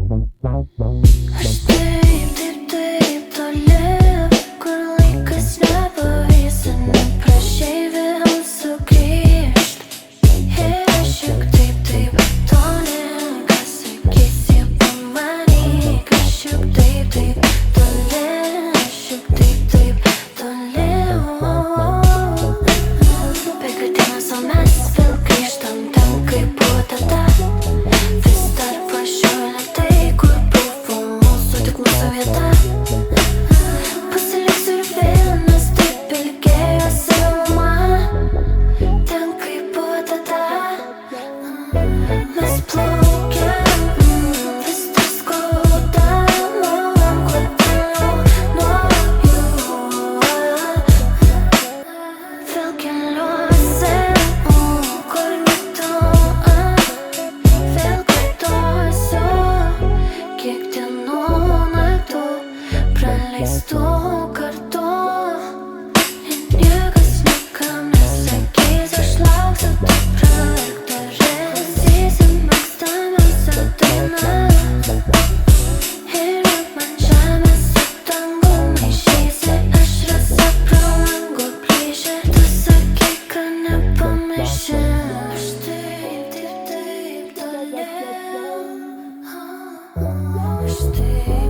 Aš taip toli, kur laikas nepavysi, neprašei vėl sugrįžt. Ir aš juk taip toli, ką sakysi, pamanyk. Aš juk taip toli, aš juk taip toli. Bėga dienos, o mes vėl grįžtam ten, kaip buvo tada. Vis dar važiuoju lėtai, kur buvo mūsų, tik mūsų vieta. Pasiliksiu ir vėl, nes taip ilgėjosi man. Ten, kaip buvo tada. Mes plaukiam, vis dar skauda, kuo toliau nuo jų. Vėl keliuosi, kur kitu. Vėl kartosiu, kiek dienų naktų praleistų kartu. Ir niekas niekam nesakys, aš lauksiu tu praverk duris. Įsimegstamiausia daina. Ir juk man žemės su dangum maišysi, aš rasa pro langų plyšį. Tu sakei, kad nepamirši. Aš taip toli. Aš taip